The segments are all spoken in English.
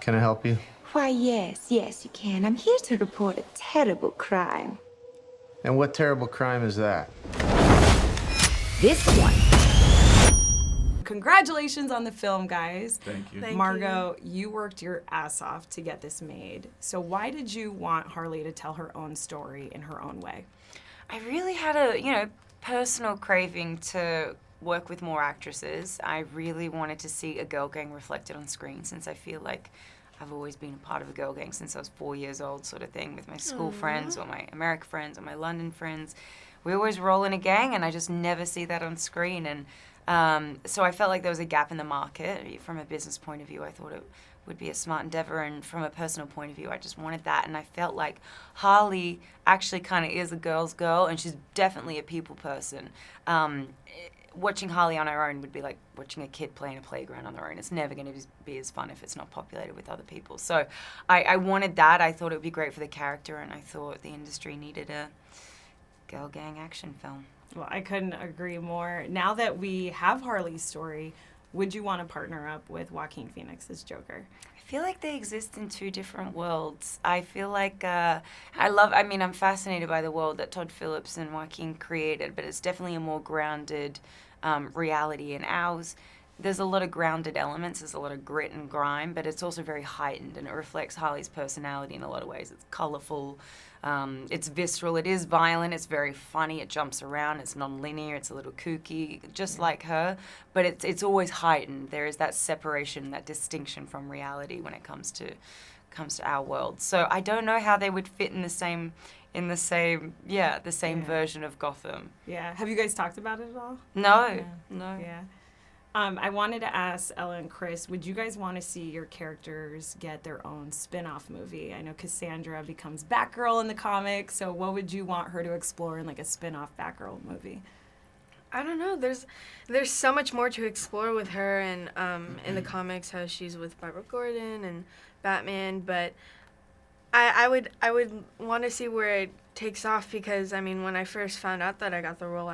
Can I help you? Why, yes, you can. I'm here to report a terrible crime. And what terrible crime is that? This one. Congratulations on the film, guys. Thank you. Margot, you worked your ass off to get this made. So why did you want Harley to tell her own story in her own way? I really had a, personal craving to work with more actresses. I really wanted to see a girl gang reflected on screen, since I feel like I've always been a part of a girl gang since I was 4 years old, sort of thing, with my school friends or my American friends or my London friends. We always roll in a gang, and I just never see that on screen. And so I felt like there was a gap in the market. From a business point of view, I thought it would be a smart endeavor, and from a personal point of view, I just wanted that. And I felt like Harley actually kind of is a girl's girl, and she's definitely a people person. Watching Harley on her own would be like watching a kid play in a playground on their own. It's never going to be as fun if it's not populated with other people. So I wanted that. I thought it would be great for the character, and I thought the industry needed a girl gang action film. Well, I couldn't agree more. Now that we have Harley's story, would you want to partner up with Joaquin Phoenix's Joker? I feel like they exist in two different worlds. I feel like I'm fascinated by the world that Todd Phillips and Joaquin created, but it's definitely a more grounded reality. In ours, there's a lot of grounded elements, there's a lot of grit and grime, but it's also very heightened, and it reflects Harley's personality in a lot of ways. It's colorful, it's visceral, it is violent, it's very funny, it jumps around, it's non-linear, it's a little kooky, just like her, but it's always heightened. There is that separation, that distinction from reality when it comes to our world. So I don't know how they would fit in the same version of Gotham. Yeah. Have you guys talked about it at all? No. Yeah. I wanted to ask Ella and Chris, would you guys want to see your characters get their own spin-off movie? I know Cassandra becomes Batgirl in the comics, so what would you want her to explore in like a spin-off Batgirl movie? I don't know. There's so much more to explore with her, and in the comics, how she's with Barbara Gordon and Batman. But I would want to see where it takes off, because when I first found out that I got the role,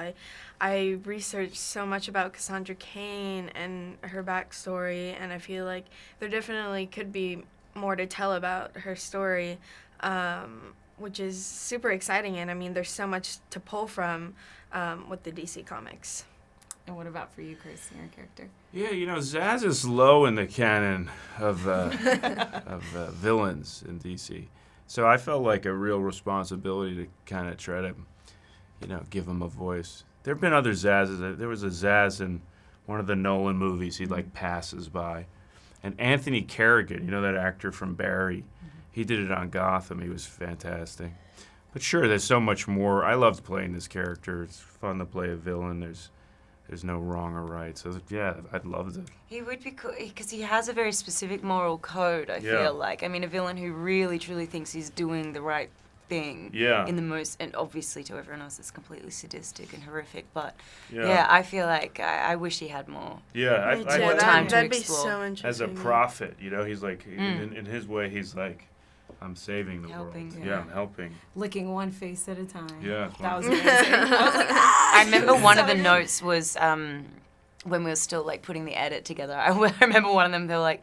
I researched so much about Cassandra Cain and her backstory, and I feel like there definitely could be more to tell about her story, which is super exciting. And there's so much to pull from with the DC comics. And what about for you, Chris, your character? Yeah, Zaz is low in the canon of villains in DC. So I felt like a real responsibility to kind of try to, give him a voice. There have been other Zazzes. There was a Zaz in one of the Nolan movies. He passes by. And Anthony Carrigan, that actor from Barry, he did it on Gotham. He was fantastic. But sure, there's so much more. I loved playing this character. It's fun to play a villain. There's no wrong or right. So, yeah, I'd love to. He would be cool, because he has a very specific moral code, I feel like. A villain who really, truly thinks he's doing the right thing. Yeah. In the most, and obviously to everyone else, it's completely sadistic and horrific. But, I feel like I wish he had more. Yeah. That'd be so interesting. As a prophet, he's like, in his way, he's like, I'm saving the world. Yeah, I'm helping. Licking one face at a time. Yeah. That was amazing. I was like, I remember one of the notes was when we were still putting the edit together. I remember one of them, they were like,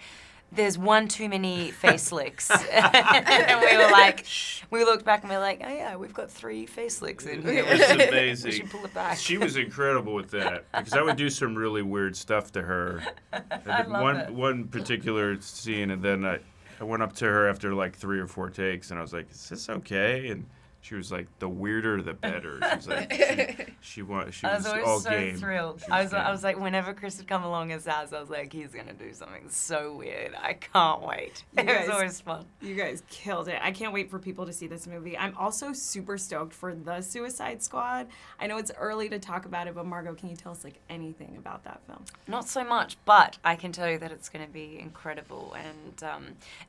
there's one too many face licks. And we were like, we looked back and we were like, oh yeah, we've got 3 face licks in here. It's amazing. We should pull it back. She was incredible with that, because I would do some really weird stuff to her. I love it. One particular scene, and then I went up to her after 3 or 4 takes, and I was like, is this okay? And she was like, the weirder the better. She was like, she was always all so game. thrilled. I was like, whenever Chris would come along as Zaz, I was like, he's going to do something so weird. I can't wait. It was always fun. You guys killed it. I can't wait for people to see this movie. I'm also super stoked for The Suicide Squad. I know it's early to talk about it, but Margot, can you tell us anything about that film? Not so much, but I can tell you that it's going to be incredible. And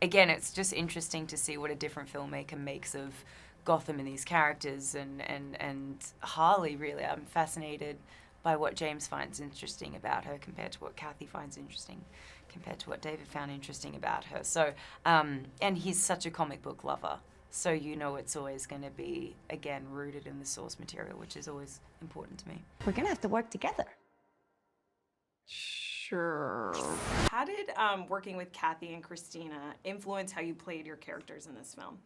again, it's just interesting to see what a different filmmaker makes of Gotham and these characters, and Harley, really. I'm fascinated by what James finds interesting about her compared to what Cathy finds interesting, compared to what David found interesting about her. So, and he's such a comic book lover. So it's always going to be, again, rooted in the source material, which is always important to me. We're gonna have to work together. Sure. How how did working with Cathy and Christina influence how you played your characters in this film?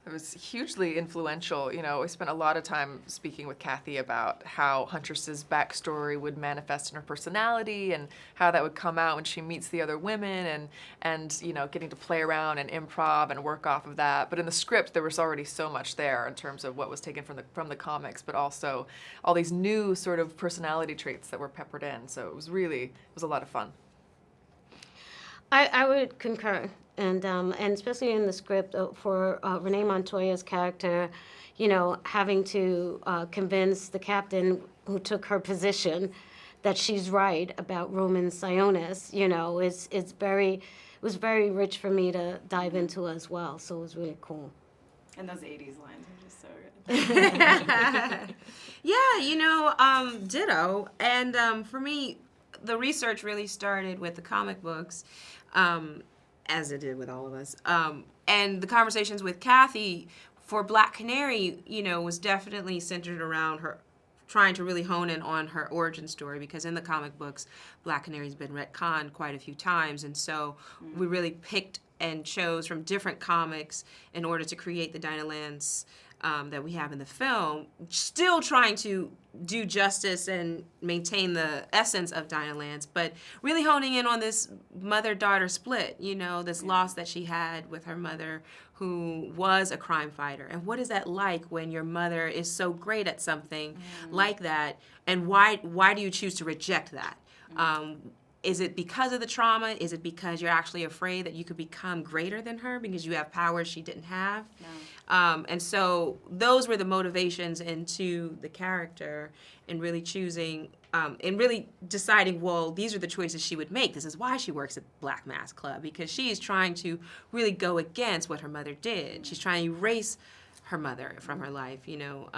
It was hugely influential. You know, we spent a lot of time speaking with Cathy about how Huntress's backstory would manifest in her personality and how that would come out when she meets the other women and you know, getting to play around and improv and work off of that. But in the script, there was already so much there in terms of what was taken from the comics, but also all these new sort of personality traits that were peppered in. So it was a lot of fun. I would concur, and especially in the script for Renee Montoya's character, you know, having to convince the captain who took her position that she's right about Roman Sionis, you know, it was very rich for me to dive into as well. So it was really cool. And those 80s lines are just so good. Yeah, you know, ditto. And for me, the research really started with the comic books, as it did with all of us. And the conversations with Cathy for Black Canary, you know, was definitely centered around her trying to really hone in on her origin story, because in the comic books, Black Canary's been retconned quite a few times. And so we really picked and chose from different comics in order to create the Dinah Lance that we have in the film, still trying to do justice and maintain the essence of Dinah Lance, but really honing in on this mother-daughter split, you know, this loss that she had with her mother, who was a crime fighter. And what is that like when your mother is so great at something like that, and why do you choose to reject that? Is it because of the trauma? Is it because you're actually afraid that you could become greater than her because you have powers she didn't have? No. And so those were the motivations into the character, and really choosing, and really deciding, well, these are the choices she would make. This is why she works at Black Mass Club, because she is trying to really go against what her mother did. She's trying to erase her mother from her life, you know.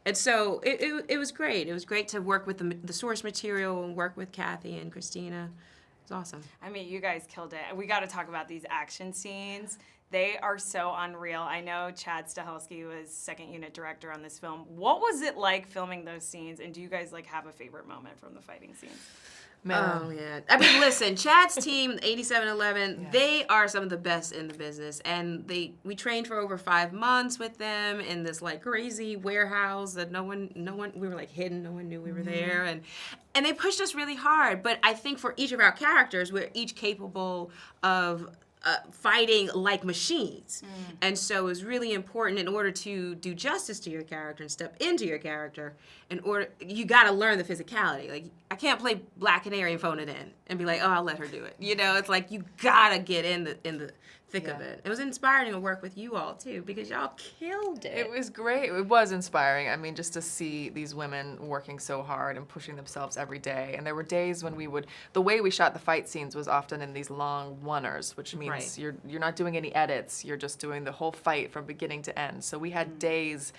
And so it was great. It was great to work with the source material and work with Cathy and Christina. It was awesome. I mean, you guys killed it. We got to talk about these action scenes. They are so unreal. I know Chad Stahelski was second unit director on this film. What was it like filming those scenes? And do you guys like have a favorite moment from the fighting scenes? Man. Oh, yeah. I mean, listen, Chad's team, 8711, they are some of the best in the business. And we trained for over 5 months with them in this, like, crazy warehouse that no one, we were, like, hidden. No one knew we were there. And they pushed us really hard. But I think for each of our characters, we're each capable of fighting like machines. And so it was really important, in order to do justice to your character and step into your character, you got to learn the physicality. Like, I can't play Black Canary and phone it in and be like, oh, I'll let her do it. You know, it's like you got to get in the thick of it. It was inspiring to work with you all too, because y'all killed it. It was great. It was inspiring. I mean, just to see these women working so hard and pushing themselves every day. And there were days when the way we shot the fight scenes was often in these long oneers, which means you're not doing any edits. You're just doing the whole fight from beginning to end. So we had days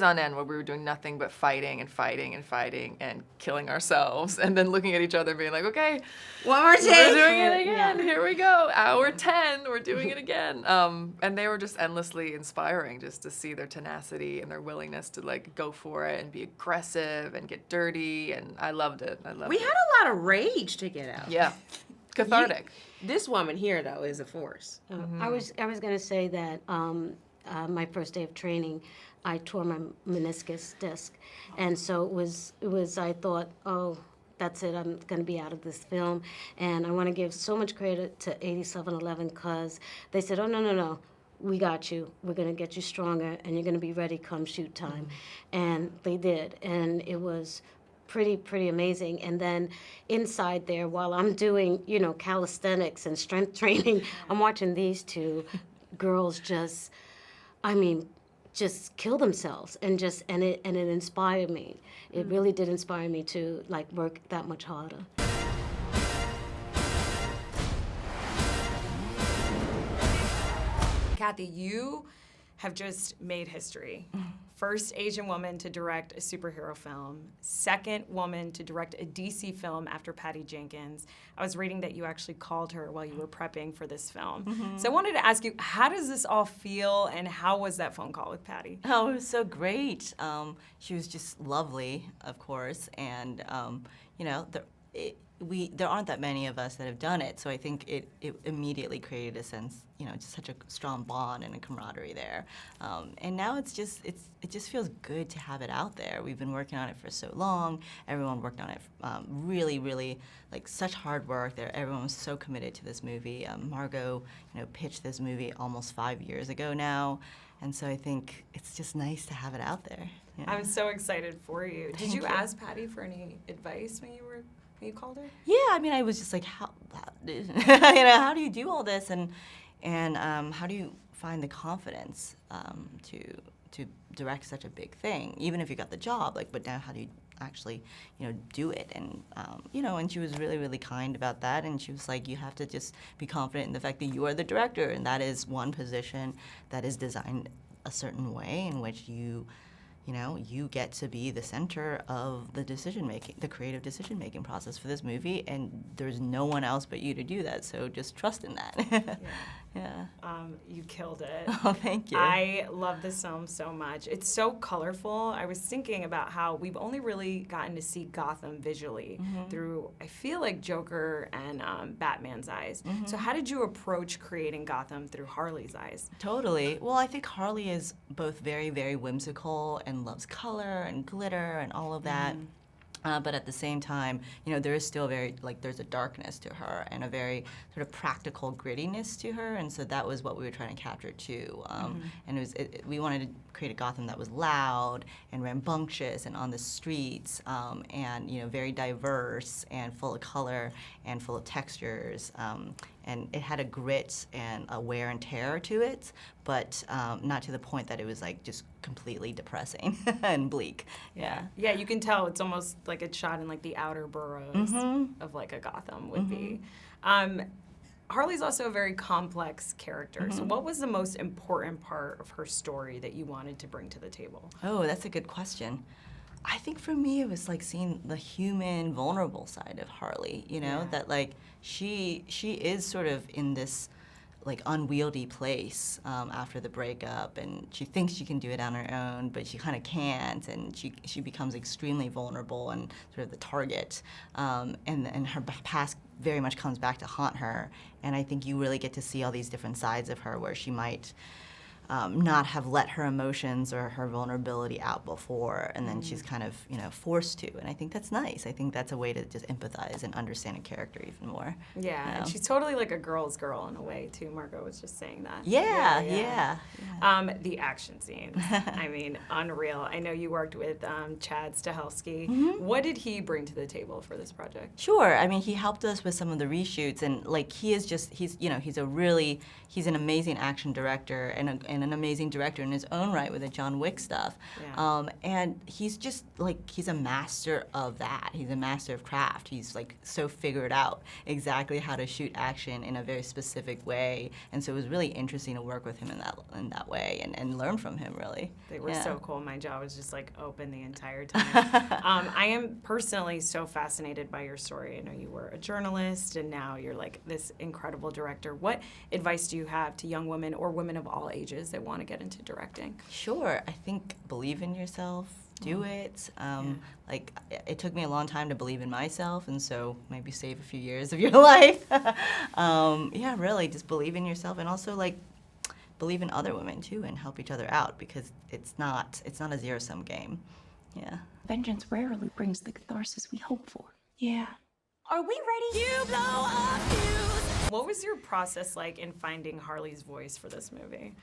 on end where we were doing nothing but fighting and fighting and fighting and killing ourselves, and then looking at each other being like, okay, one more take. We're doing it again. Here we go. Hour 10, we're doing it again. And they were just endlessly inspiring, just to see their tenacity and their willingness to, like, go for it and be aggressive and get dirty, and I loved it. We had a lot of rage to get out. Yeah. Cathartic. This woman here, though, is a force. I was going to say that my first day of training, I tore my meniscus disc, and so it was. I thought, oh, that's it. I'm going to be out of this film, and I want to give so much credit to 8711, because they said, oh, no, we got you. We're going to get you stronger, and you're going to be ready come shoot time, and they did, and it was pretty amazing. And then inside there, while I'm doing, you know, calisthenics and strength training, I'm watching these two girls just kill themselves, and it inspired me. It really did inspire me to, like, work that much harder. Cathy, you have just made history. First Asian woman to direct a superhero film, second woman to direct a DC film after Patty Jenkins. I was reading that you actually called her while you were prepping for this film. So I wanted to ask you, how does this all feel, and how was that phone call with Patty? Oh, it was so great. She was just lovely, of course, and you know, there aren't that many of us that have done it, so I think it immediately created a sense, just such a strong bond and a camaraderie there. And now it just feels good to have it out there. We've been working on it for so long. Everyone worked on it really, really, like such hard work. Everyone was so committed to this movie. Margot, pitched this movie almost 5 years ago now, and so I think it's just nice to have it out there. Yeah. I'm so excited for you. Did Thank you you. ask Patty for any advice when you called her? Yeah, I mean, I was just like, how how do you do all this, and how do you find the confidence to direct such a big thing, even if you got the job, like, but now how do you actually, do it? And and she was really, really kind about that, and she was like, you have to just be confident in the fact that you are the director, and that is one position that is designed a certain way in which you get to be the center of the the creative decision-making process for this movie, and there's no one else but you to do that, so just trust in that. Yeah. You killed it. Oh, thank you. I love this film so much. It's so colorful. I was thinking about how we've only really gotten to see Gotham visually through, I feel like, Joker and Batman's eyes. So how did you approach creating Gotham through Harley's eyes? Totally. Well, I think Harley is both very, very whimsical and loves color and glitter and all of that. But at the same time, there is still there's a darkness to her and a very sort of practical grittiness to her, and so that was what we were trying to capture too. And we wanted to create a Gotham that was loud and rambunctious and on the streets, and very diverse and full of color and full of textures. And it had a grit and a wear and tear to it, but not to the point that it was like just completely depressing and bleak. Yeah. Yeah, you can tell it's almost like it's shot in like the outer boroughs of like a Gotham would be. Harley's also a very complex character. So what was the most important part of her story that you wanted to bring to the table? Oh, that's a good question. I think for me it was like seeing the human, vulnerable side of Harley, that like she is sort of in this like unwieldy place after the breakup, and she thinks she can do it on her own, but she kind of can't, and she becomes extremely vulnerable and sort of the target, and her past very much comes back to haunt her, and I think you really get to see all these different sides of her where she might not have let her emotions or her vulnerability out before, and then she's kind of, forced to. And I think that's nice. I think that's a way to just empathize and understand a character even more. Yeah, and she's totally like a girl's girl in a way, too. Margot was just saying that. Yeah. The action scenes, I mean, unreal. I know you worked with Chad Stahelski. What did he bring to the table for this project? Sure. I mean, he helped us with some of the reshoots, and like he's an amazing action director and an amazing director in his own right with the John Wick stuff. Yeah. And he's just like, he's a master of that. He's a master of craft. He's like so figured out exactly how to shoot action in a very specific way. And so it was really interesting to work with him in that way and learn from him, really. They were so cool. My jaw was just like open the entire time. I am personally so fascinated by your story. I know you were a journalist and now you're like this incredible director. What advice do you have to young women or women of all ages that want to get into directing? Sure. I think believe in yourself. Do it. Like, it took me a long time to believe in myself, and so maybe save a few years of your life. Really, just believe in yourself, and also, like, believe in other women, too, and help each other out, because it's not a zero-sum game. Yeah. Vengeance rarely brings the catharsis we hope for. Yeah. Are we ready? You blow up fuse. What was your process like in finding Harley's voice for this movie?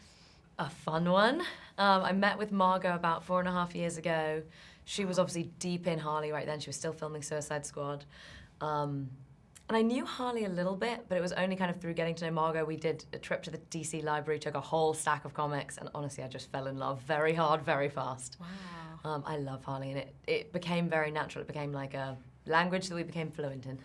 A fun one. I met with Margot about 4.5 years ago. She was obviously deep in Harley right then. She was still filming Suicide Squad. And I knew Harley a little bit, but it was only kind of through getting to know Margot. We did a trip to the DC library, took a whole stack of comics, and honestly, I just fell in love very hard, very fast. Wow. I love Harley, and it became very natural. It became like a language that we became fluent in.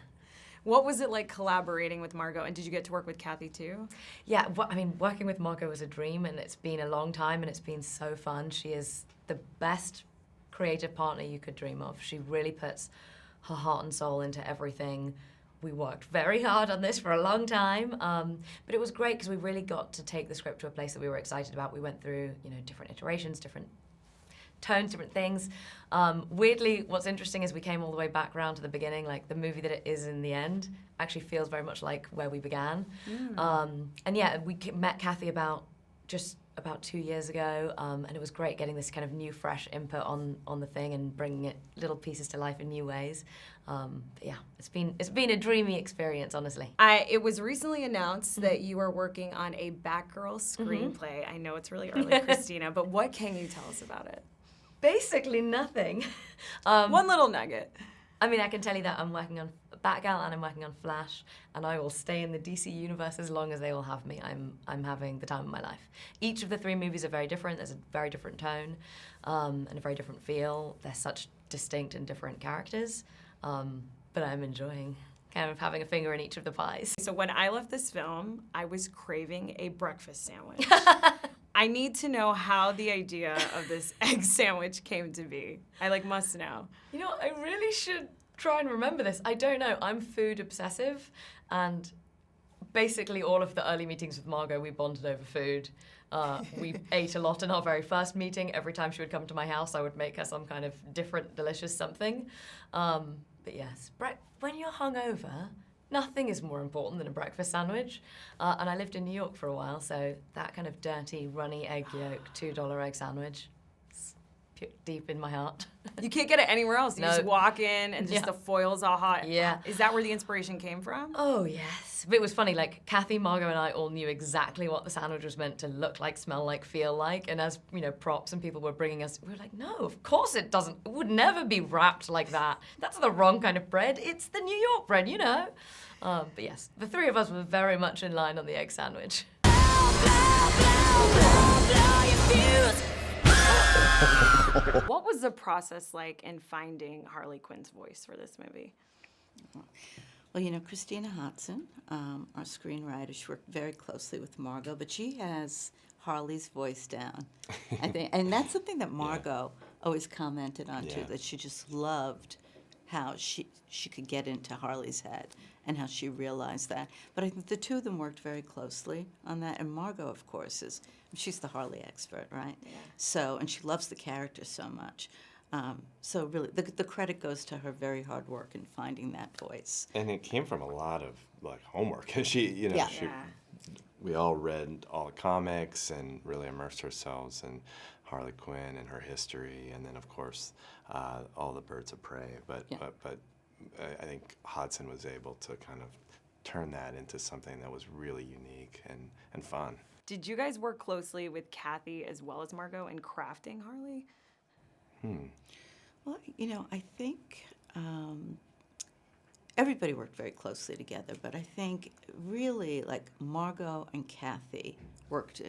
What was it like collaborating with Margot, and did you get to work with Cathy too? Yeah, I mean, working with Margot was a dream, and it's been a long time, and it's been so fun. She is the best creative partner you could dream of. She really puts her heart and soul into everything. We worked very hard on this for a long time, but it was great because we really got to take the script to a place that we were excited about. We went through, different iterations, different tones, different things. Weirdly, what's interesting is we came all the way back around to the beginning. Like the movie that it is in the end actually feels very much like where we began. And yeah, we met Cathy about 2 years ago, and it was great getting this kind of new, fresh input on the thing and bringing it little pieces to life in new ways. But yeah, it's been a dreamy experience, honestly. It was recently announced that you are working on a Batgirl screenplay. I know it's really early, Christina, but what can you tell us about it? Basically nothing. One little nugget. I mean, I can tell you that I'm working on Batgirl and I'm working on Flash, and I will stay in the DC universe as long as they all have me. I'm having the time of my life. Each of the 3 movies are very different. There's a very different tone and a very different feel. They're such distinct and different characters, but I'm enjoying kind of having a finger in each of the pies. So when I left this film, I was craving a breakfast sandwich. I need to know how the idea of this egg sandwich came to be. I must know. You know, I really should try and remember this. I don't know. I'm food obsessive, and basically all of the early meetings with Margot, we bonded over food. We ate a lot in our very first meeting. Every time she would come to my house, I would make her some kind of different, delicious something. But yes, when you're hungover, nothing is more important than a breakfast sandwich. And I lived in New York for a while, so that kind of dirty, runny egg yolk, $2 egg sandwich, it's deep in my heart. You can't get it anywhere else. You No. just walk in and just the foil's all hot. Yeah. Is that where the inspiration came from? Oh, yes. But it was funny, Cathy, Margot, and I all knew exactly what the sandwich was meant to look like, smell like, feel like. And as, props and people were bringing us, we were like, no, of course it doesn't. It would never be wrapped like that. That's the wrong kind of bread. It's the New York bread, But yes, the 3 of us were very much in line on the egg sandwich. What was the process like in finding Harley Quinn's voice for this movie? Well, Christina Hodson, our screenwriter, she worked very closely with Margot, but she has Harley's voice down, I think, and that's something that Margot always commented on too, that she just loved how she could get into Harley's head and how she realized that. But I think the 2 of them worked very closely on that, and Margot, of course, she's the Harley expert, right? Yeah. So, and she loves the character so much. So really, the credit goes to her very hard work in finding that voice. And it came from a lot of homework. We all read all the comics and really immersed ourselves in Harley Quinn and her history, and then of course all the Birds of Prey. But I think Hodson was able to kind of turn that into something that was really unique and fun. Did you guys work closely with Cathy as well as Margot in crafting Harley? Well, I think everybody worked very closely together, but I think really Margot and Cathy worked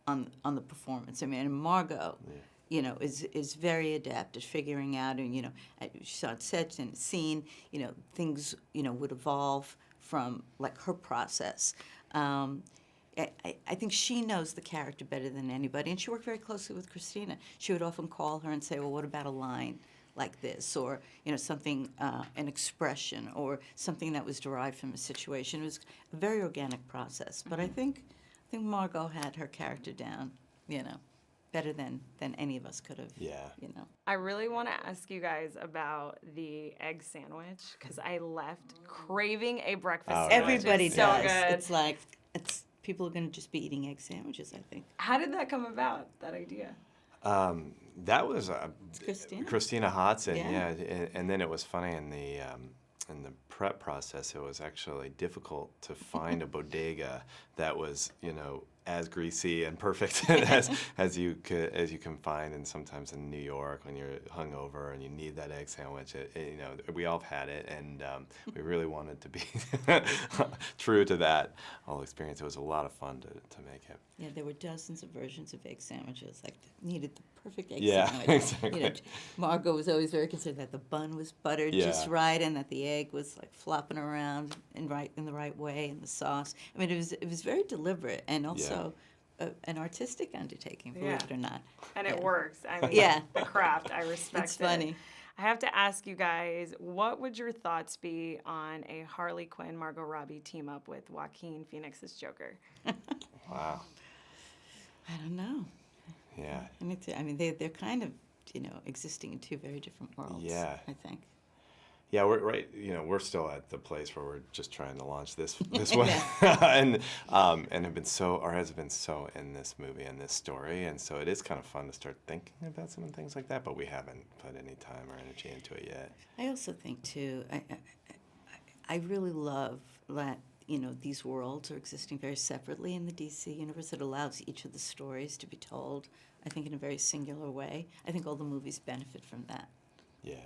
on the performance. I mean, and Margot, is very adept at figuring out, and she's on sets and scene, things would evolve from her process. I think she knows the character better than anybody, and she worked very closely with Christina. She would often call her and say, well, what about a line like this, or something, an expression, or something that was derived from a situation. It was a very organic process, but I think Margot had her character down, better than any of us could have. Yeah. I really want to ask you guys about the egg sandwich, because I left craving a breakfast sandwich. Everybody It's does. So good. It's people are going to just be eating egg sandwiches, I think. How did that come about, that idea? That was Christina Hodson, and then it was funny in the prep process. It was actually difficult to find a bodega that was as greasy and perfect as you can find, and sometimes in New York when you're hungover and you need that egg sandwich. We all have had it, and we really wanted to be true to that whole experience. It was a lot of fun to make it. Yeah, there were dozens of versions of egg sandwiches. Needed the perfect egg sandwich. Exactly. Margot was always very concerned that the bun was buttered just right, and that the egg was flopping around in the right way, and the sauce. I mean, it was very deliberate, and also an artistic undertaking, believe it or not. And it works. I mean, the craft, I respect It's funny. I have to ask you guys, what would your thoughts be on a Harley Quinn, Margot Robbie team up with Joaquin Phoenix's Joker? Wow. I don't know. Yeah. I mean, they're kind of, existing in two very different worlds. Yeah. I think. Yeah, we're right. We're still at the place where we're just trying to launch this one, and have been our heads have been so in this movie and this story, and so it is kind of fun to start thinking about some things like that, but we haven't put any time or energy into it yet. I also think too, I really love that these worlds are existing very separately in the DC universe. It allows each of the stories to be told, I think, in a very singular way. I think all the movies benefit from that. Yeah.